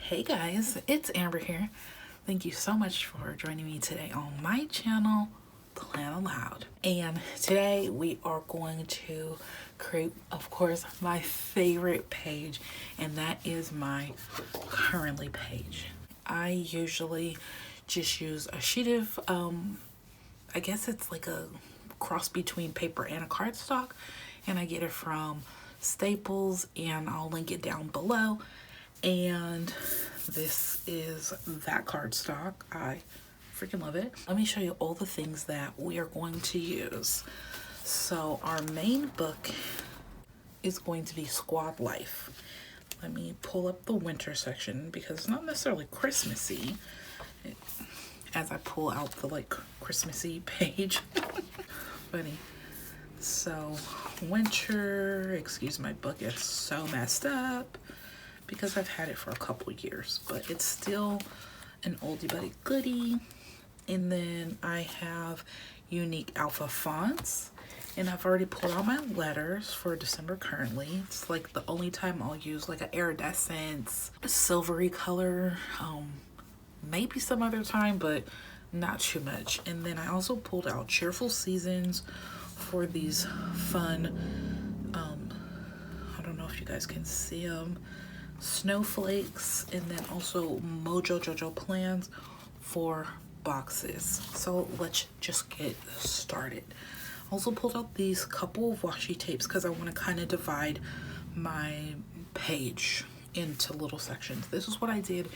Hey guys, it's Amber here. Thank you so much for joining me today on my channel, Plan Aloud. And today we are going to create, of course, my favorite page, and that is my currently page. I usually just use a sheet of, I guess it's like a cross between paper and a cardstock, and I get it from Staples, and I'll link it down below. And this is that cardstock. I freaking love it. Let me show you all the things that we are going to use. So our main book is going to be Squad Life. Let me pull up the winter section because it's not necessarily Christmassy as I pull out the like Christmassy page. Funny. So winter, excuse my book, it's so messed up because I've had it for a couple years, but it's still an oldie but a goodie. And then I have unique alpha fonts, and I've already pulled out my letters for December currently. It's like the only time I'll use like an iridescent silvery color, maybe some other time, but not too much. And then I also pulled out cheerful seasons for these fun, I don't know if you guys can see them, snowflakes, and then also Mojo Jojo plans for boxes. So let's just get started. Also pulled out these couple of washi tapes because I want to kind of divide my page into little sections. This is what I did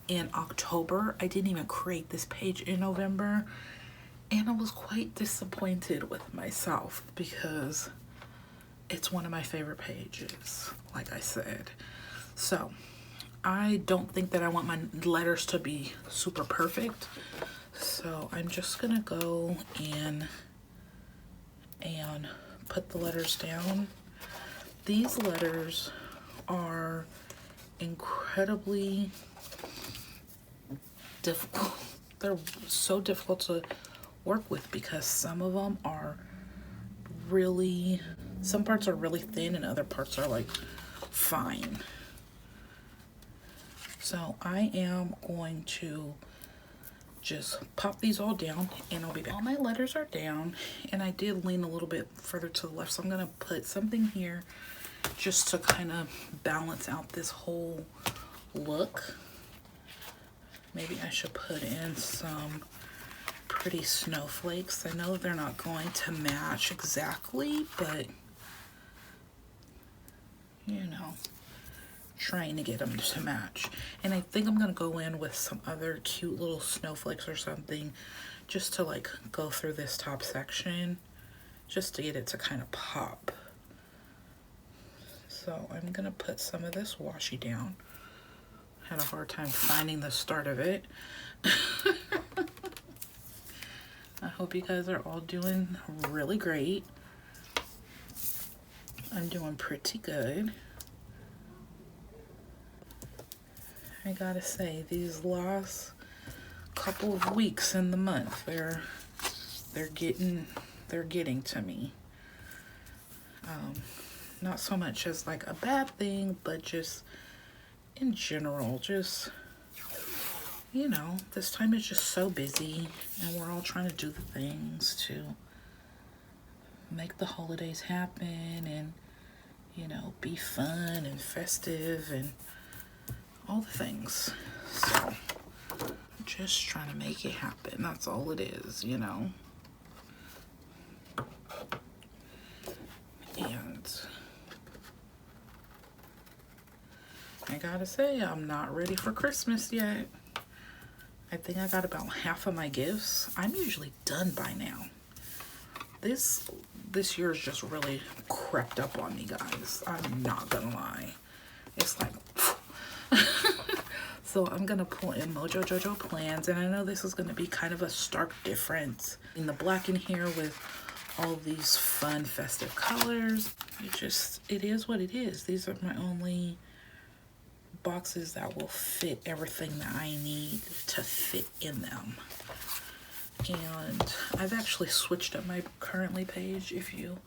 in October. I didn't even create this page in November, and I was quite disappointed with myself because it's one of my favorite pages, like I said. So I don't think that I want my letters to be super perfect. So I'm just gonna go in and put the letters down. These letters are incredibly difficult. They're so difficult to work with because some of them are really, some parts are really thin and other parts are like fine. So I am going to just pop these all down and I'll be back. All my letters are down, and I did lean a little bit further to the left, so I'm gonna put something here just to kind of balance out this whole look. Maybe I should put in some pretty snowflakes. I know they're not going to match exactly, but you know, trying to get them to match. And I think I'm gonna go in with some other cute little snowflakes or something just to like go through this top section just to get it to kind of pop. So I'm gonna put some of this washi down. Had a hard time finding the start of it. I hope you guys are all doing really great. I'm doing pretty good. I gotta say, these last couple of weeks in the month, they're getting to me. Not so much as like a bad thing, but just in general, just, you know, this time is just so busy and we're all trying to do the things to make the holidays happen and, you know, be fun and festive and all the things. So just trying to make it happen. That's all it is, you know. And I gotta say, I'm not ready for Christmas yet. I think I got about half of my gifts. I'm usually done by now. This year's just really crept up on me, guys. I'm not gonna lie. It's like so I'm gonna pull in Mojo Jojo plans, and I know this is gonna be kind of a stark difference in the black in here with all these fun festive colors. It is what it is. These are my only boxes that will fit everything that I need to fit in them. And I've actually switched up my currently page. If you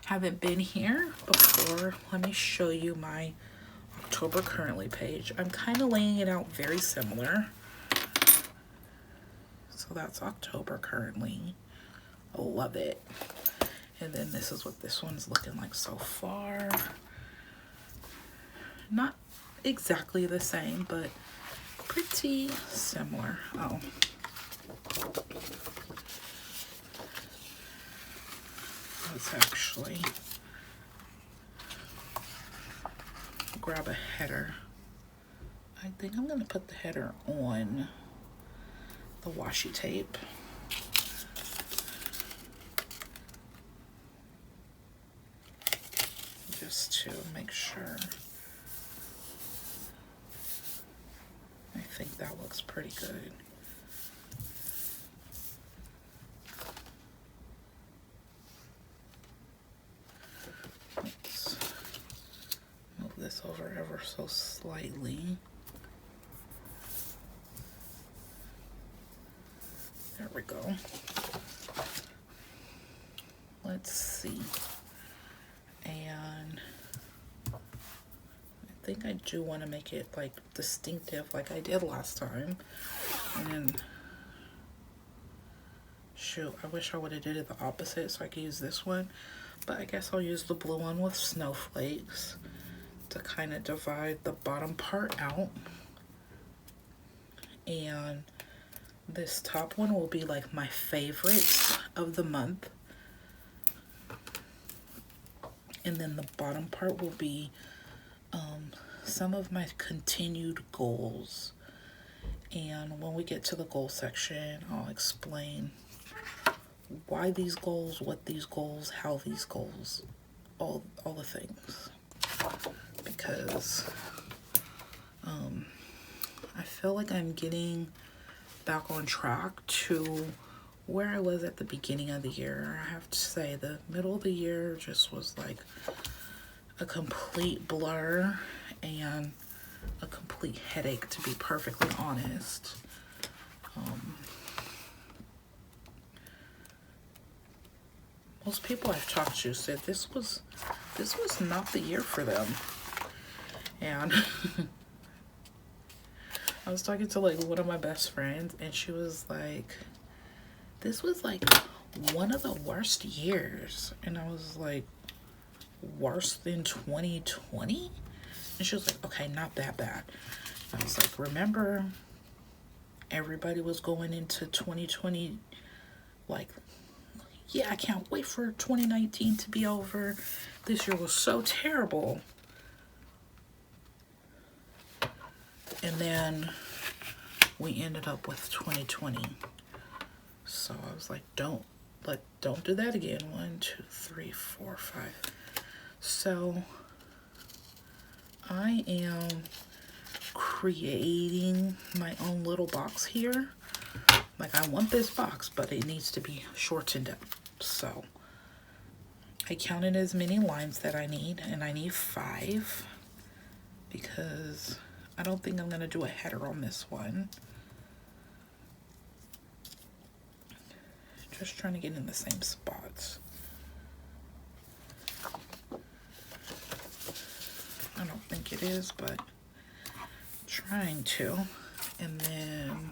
haven't been here before, let me show you my October currently page. I'm kind of laying it out very similar. So that's October currently. I love it. And then this is what this one's looking like so far. Not exactly the same, but pretty similar. Oh. Let's actually grab a header. I think I'm gonna put the header on the washi tape. Just to make sure. I think that looks pretty good. Let's move this over ever so slightly. There we go. Let's see. And I think I do want to make it like distinctive like I did last time. And then, shoot, I wish I would have did it the opposite so I could use this one. But I guess I'll use the blue one with snowflakes to kind of divide the bottom part out. And this top one will be like my favorite of the month. And then the bottom part will be some of my continued goals. And when we get to the goal section, I'll explain why these goals, what these goals, how these goals, all the things. Because I feel like I'm getting back on track to where I was at the beginning of the year. I have to say the middle of the year just was like a complete blur and a complete headache, to be perfectly honest. Most people I've talked to said this was not the year for them. And I was talking to like one of my best friends and she was like, this was like one of the worst years. And I was like, worse than 2020? And she was like, okay, not that bad. I was like, remember everybody was going into 2020 like, yeah, I can't wait for 2019 to be over. This year was so terrible. And then we ended up with 2020. So I was like, don't do that again. 1, 2, 3, 4, 5. So I am creating my own little box here. Like, I want this box, but it needs to be shortened up. So I counted as many lines that I need, and I need 5 because I don't think I'm gonna do a header on this one. Just trying to get in the same spots. I don't think it is, but trying to. And then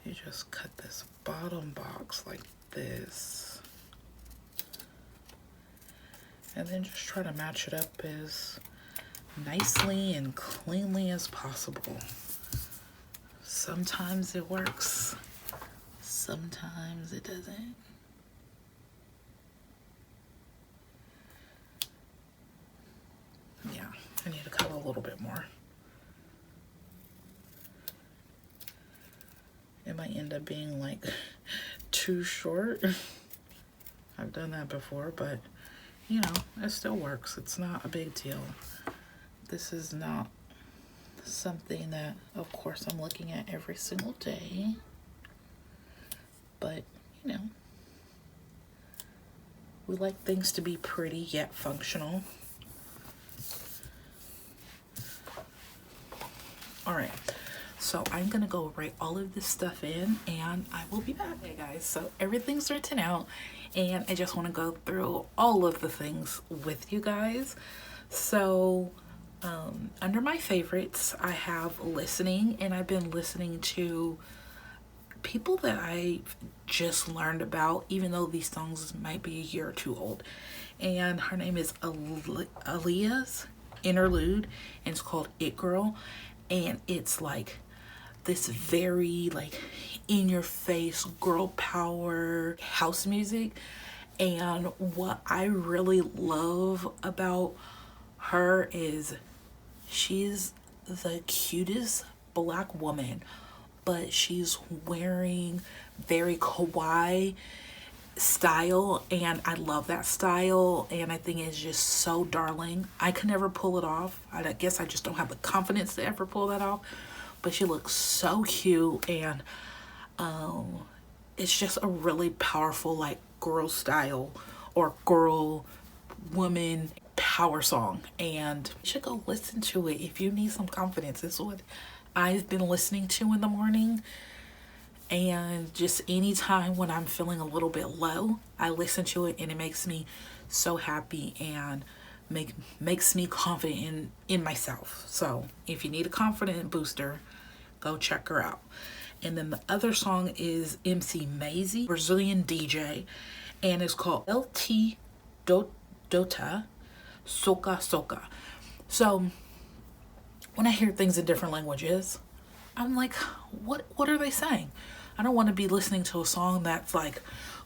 you just cut this bottom box like this. And then just try to match it up as nicely and cleanly as possible. Sometimes it works, sometimes it doesn't. Yeah, I need to cut a little bit more. It might end up being like too short. I've done that before, but you know, it still works. It's not a big deal. This is not something that, of course, I'm looking at every single day. But, you know, we like things to be pretty yet functional. All right, so I'm gonna go write all of this stuff in and I will be back. Hey guys, so everything's written out and I just want to go through all of the things with you guys. So Under my favorites, I have listening, and I've been listening to people that I just learned about, even though these songs might be a year or two old. And her name is Aaliyah's Interlude, and it's called It Girl. And it's like this very like in your face girl power house music. And what I really love about her is she's the cutest black woman, but she's wearing very kawaii style, and I love that style, and I think it's just so darling. I could never pull it off. I guess I just don't have the confidence to ever pull that off, but she looks so cute, and it's just a really powerful like girl style or girl woman power song, and you should go listen to it if you need some confidence. It's what I've been listening to in the morning, and just anytime when I'm feeling a little bit low, I listen to it, and it makes me so happy and makes me confident in myself. So if you need a confident booster, go check her out. And then the other song is MC Maisie, Brazilian DJ, and it's called LT Dota Soca Soca. So when I hear things in different languages, I'm like, what are they saying? I don't want to be listening to a song that's like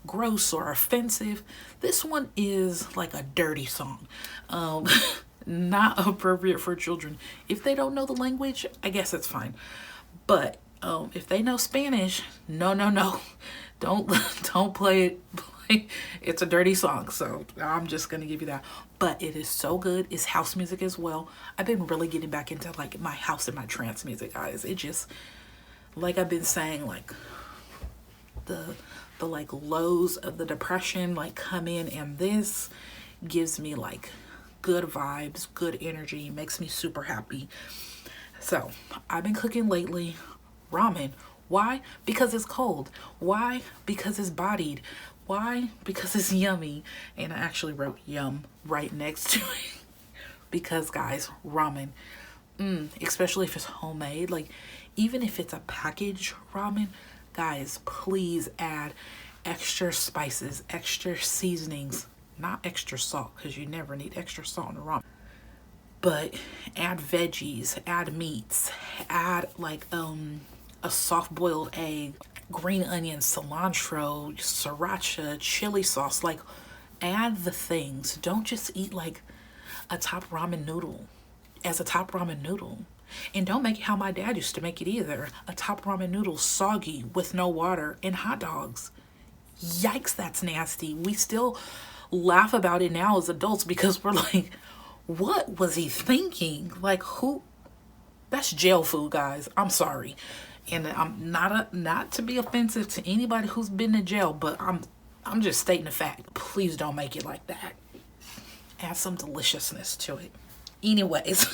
gross or offensive. This one is like a dirty song. Not appropriate for children. If they don't know the language, I guess it's fine. But if they know Spanish, no. Don't play it. It's a dirty song, so I'm just gonna give you that. But it is so good. It's house music as well. I've been really getting back into like my house and my trance music, guys. It just, like I've been saying, like the like lows of the depression like come in, and this gives me like good vibes, good energy, makes me super happy. So I've been cooking lately ramen. Why? Because it's cold. Why? Because it's bodied. Why? Because it's yummy. And I actually wrote yum right next to it. Because guys, ramen, especially if it's homemade, like even if it's a packaged ramen, guys, please add extra spices, extra seasonings, not extra salt, because you never need extra salt in ramen. But add veggies, add meats, add like a soft boiled egg, green onion, cilantro, sriracha, chili sauce. Like add the things. Don't just eat like a top ramen noodle as a top ramen noodle. And don't make it how my dad used to make it either. A top ramen noodle soggy with no water and hot dogs. Yikes, that's nasty. We still laugh about it now as adults because we're like, what was he thinking? Like who? That's jail food, guys. I'm sorry. And I'm not to be offensive to anybody who's been in jail, but I'm just stating the fact. Please don't make it like that. Add some deliciousness to it. Anyways,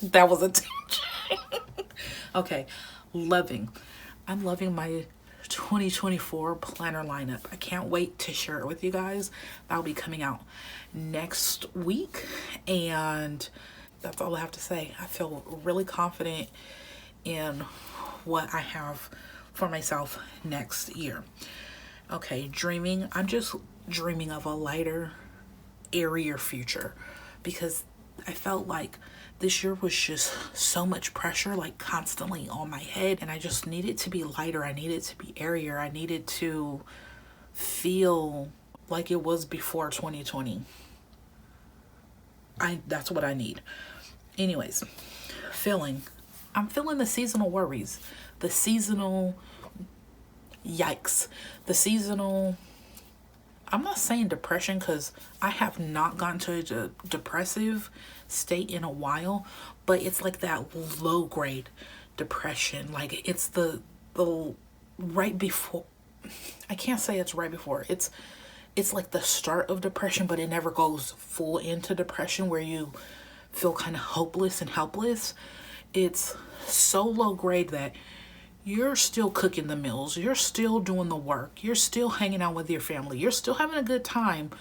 that was a tangent. Okay, I'm loving my 2024 planner lineup. I can't wait to share it with you guys. That'll be coming out next week, and that's all I have to say. I feel really confident in what I have for myself next year. Okay, dreaming. I'm just dreaming of a lighter, airier future, because I felt like this year was just so much pressure, like constantly on my head, and I just needed to be lighter. I needed to be airier. I needed to feel like it was before 2020. That's what I need. Anyways, I'm feeling the seasonal worries, the seasonal yikes, the seasonal, I'm not saying depression, because I have not gotten to a depressive state in a while, but it's like that low grade depression. Like it's the right before, I can't say it's right before, it's like the start of depression, but it never goes full into depression where you feel kind of hopeless and helpless. It's so low grade that you're still cooking the meals, you're still doing the work, you're still hanging out with your family, you're still having a good time,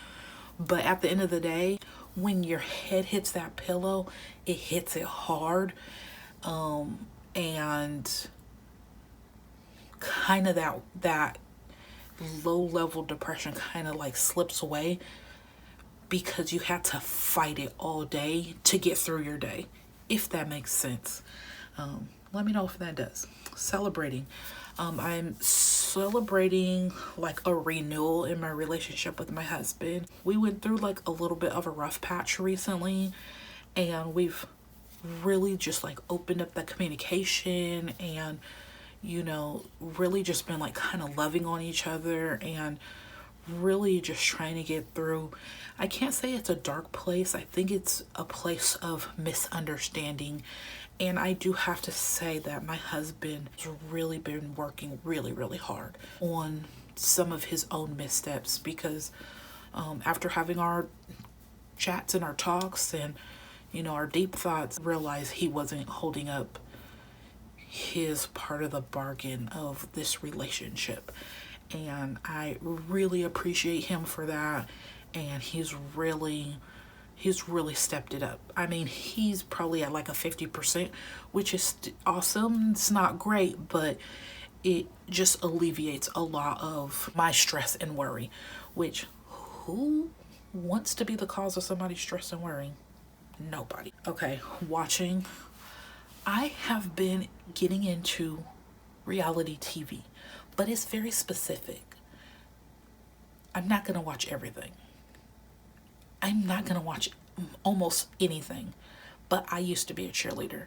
but at the end of the day, when your head hits that pillow, it hits it hard. And kind of that low level depression kind of like slips away because you had to fight it all day to get through your day, if that makes sense. Let me know if that does. Celebrating. I'm celebrating like a renewal in my relationship with my husband. We went through like a little bit of a rough patch recently, and we've really just like opened up that communication and, you know, really just been like kind of loving on each other and really just trying to get through. I can't say it's a dark place. I think it's a place of misunderstanding. And I do have to say that my husband has really been working really, really hard on some of his own missteps because after having our chats and our talks and, you know, our deep thoughts, realized he wasn't holding up his part of the bargain of this relationship. And I really appreciate him for that. And he's really stepped it up. I mean, he's probably at like a 50%, which is awesome. It's not great, but it just alleviates a lot of my stress and worry, which who wants to be the cause of somebody's stress and worry? Nobody. Okay, watching. I have been getting into reality TV, but it's very specific. I'm not going to watch everything. I'm not going to watch almost anything, but I used to be a cheerleader.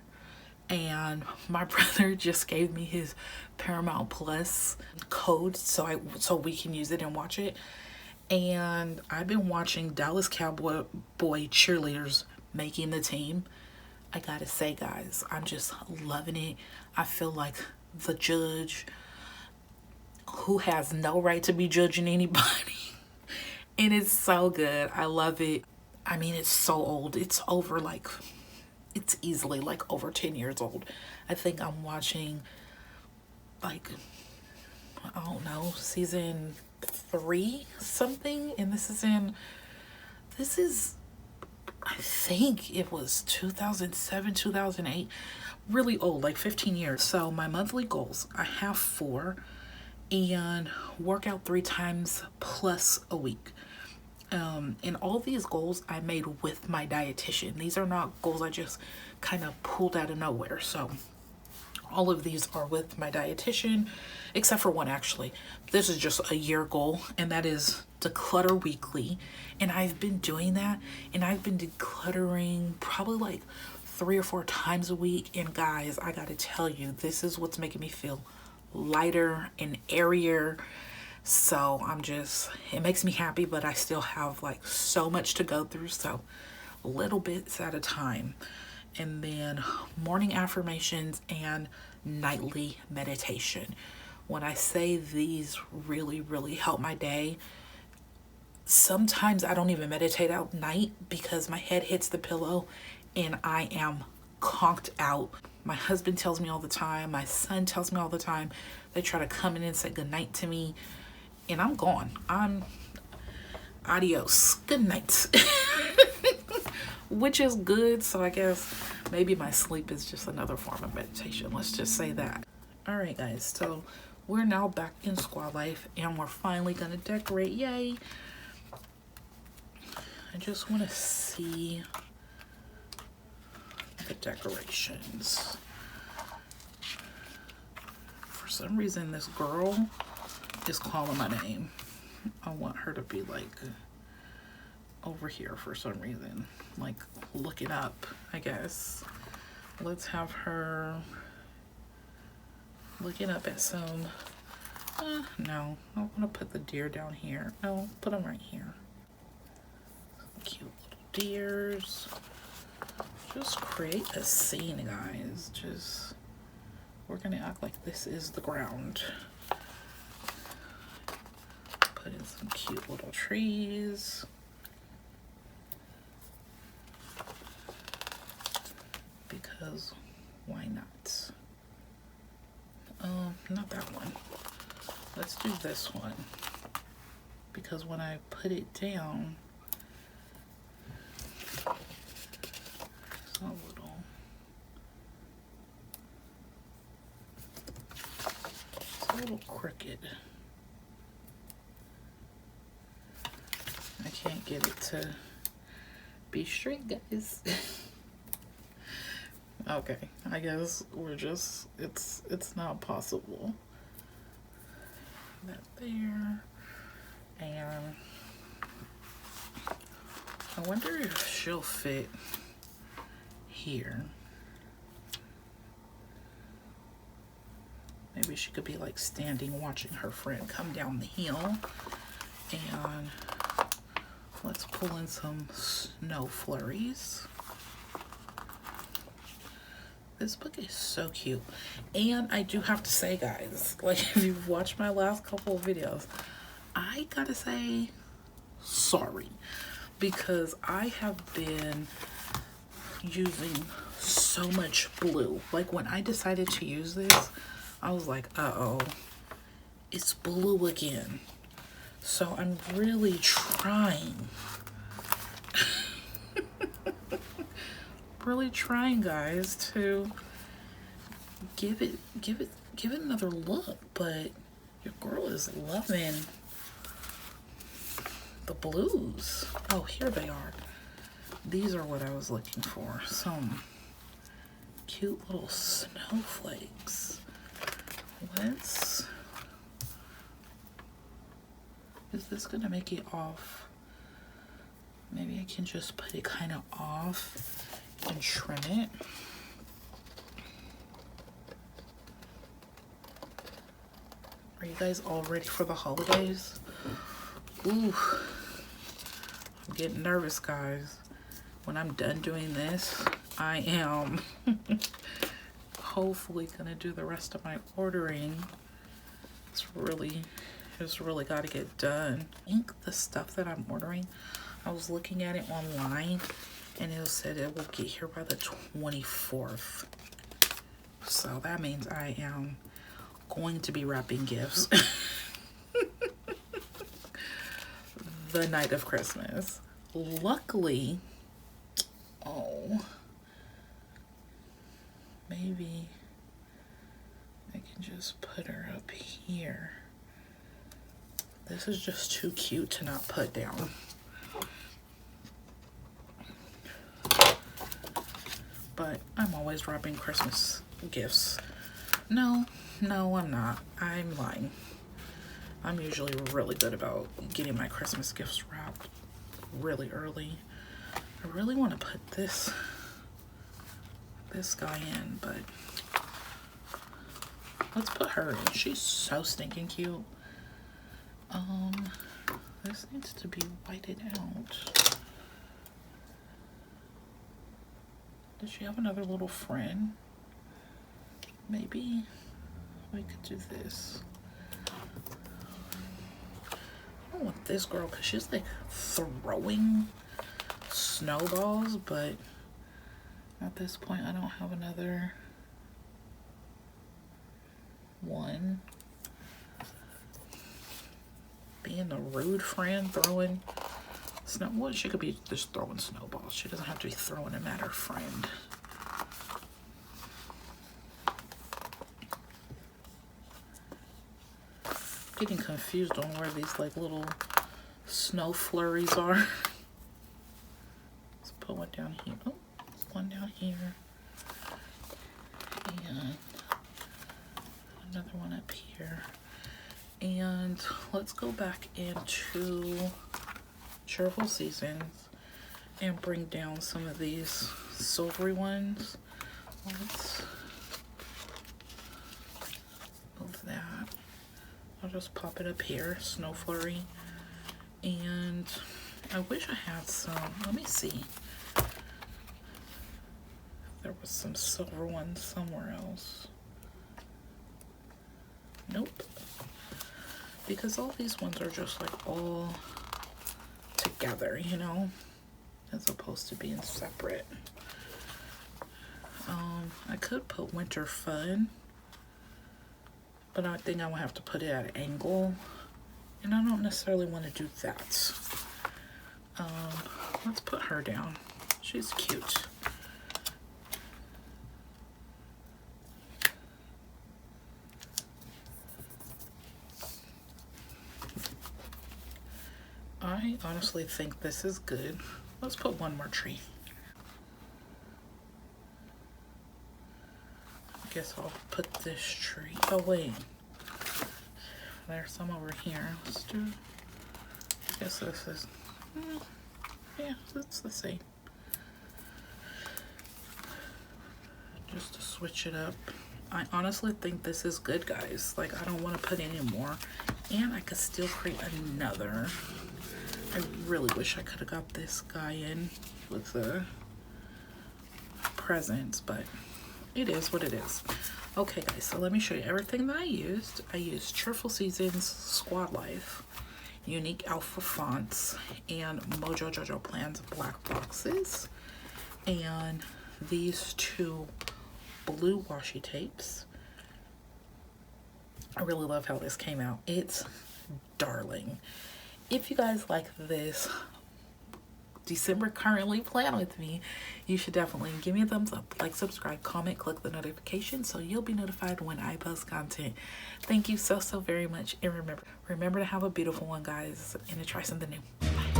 And my brother just gave me his Paramount Plus code so we can use it and watch it. And I've been watching Dallas Cowboy cheerleaders making the team. I gotta say, guys, I'm just loving it. I feel like the judge who has no right to be judging anybody. And it's so good. I love it. I mean, it's so old. It's easily like over 10 years old. I think I'm watching like, I don't know, season 3 something. And this is I think it was 2007, 2008, really old, like 15 years. So my monthly goals, I have 4, and work out 3 times plus a week. And all these goals I made with my dietitian. These are not goals I just kind of pulled out of nowhere. So all of these are with my dietitian, except for one actually. This is just a year goal, and that is declutter weekly. And I've been doing that, and I've been decluttering probably like 3 or 4 times a week. And guys, I gotta tell you, this is what's making me feel lighter and airier. So it makes me happy, but I still have like so much to go through. So little bits at a time. And then morning affirmations and nightly meditation. When I say these really, really help my day, sometimes I don't even meditate at night because my head hits the pillow and I am conked out. My husband tells me all the time. My son tells me all the time. They try to come in and say goodnight to me, and I'm gone. I'm adios. Good night. Which is good. So I guess maybe my sleep is just another form of meditation. Let's just say that. All right, guys. So we're now back in squad life, and we're finally going to decorate. Yay. I just want to see the decorations. For some reason, this girl is calling my name. I want her to be like over here for some reason, like looking up, I guess. Let's have her looking up at some, no, I want to put the deer down here. No, put them right here. Cute little deers. Just create a scene, guys. We're gonna act like this is the ground. Put in some cute little trees. Because why not? Not that one. Let's do this one. Because when I put it down, a little crooked. I can't get it to be straight, guys. Okay, I guess we're just, it's not possible. That there. And I wonder if she'll fit here. Maybe she could be like standing watching her friend come down the hill. And let's pull in some snow flurries. This book is so cute. And I do have to say, guys, like if you've watched my last couple of videos, I gotta say sorry, because I have been using so much blue. Like when I decided to use this, I was like, uh-oh, it's blue again. So I'm really trying. Really trying, guys, to give it another look, but your girl is loving the blues. Oh, here they are. These are what I was looking for. Some cute little snowflakes. Is this gonna make it off? Maybe I can just put it kind of off and trim it. Are you guys all ready for the holidays? Ooh, I'm getting nervous, guys. When I'm done doing this, I am hopefully gonna do the rest of my ordering. It's really got to get done. I think the stuff that I'm ordering, I was looking at it online and it said it will get here by the 24th. So that means I am going to be wrapping gifts the night of Christmas. Luckily, oh, maybe I can just put her up here. This is just too cute to not put down. But I'm always wrapping Christmas gifts. No, I'm not. I'm lying. I'm usually really good about getting my Christmas gifts wrapped really early. I really want to put this guy in, but let's put her in. She's so stinking cute. This needs to be whited out. Does she have another little friend? Maybe we could do this. I don't want this girl because she's like throwing snowballs, but at this point I don't have another one. Being a rude friend, throwing snow. Well, she could be just throwing snowballs. She doesn't have to be throwing them at her friend. Getting confused on where these like little snow flurries are. Let's put one down here. Oh, one down here. And another one up here. And let's go back into Cheerful Seasons and bring down some of these silvery ones. Let's move that. I'll just pop it up here, Snow Flurry. And I wish I had some, let me see. There was some silver ones somewhere else. Nope. Because all these ones are just like all together, you know, as opposed to being separate. I could put Winter Fun, but I think I would have to put it at an angle, and I don't necessarily want to do that. Let's put her down. She's cute. I honestly think this is good. Let's put one more tree. I guess I'll put this tree. Oh wait, there's some over here. Let's do, I guess this is, yeah, it's the same. Just to switch it up. I honestly think this is good, guys. Like, I don't want to put any more, and I could still create another. I really wish I could have got this guy in with the presents, but it is what it is. Okay, guys, so let me show you everything that I used. I used Cheerful Seasons, Squad Life, Unique Alpha Fonts, and Mojo Jojo Plans black boxes, and these two blue washi tapes. I really love how this came out. It's darling. If you guys like this December currently plan with me, you should definitely give me a thumbs up, like, subscribe, comment, click the notification so you'll be notified when I post content. Thank you so very much, and remember to have a beautiful one, guys, and to try something new. Bye.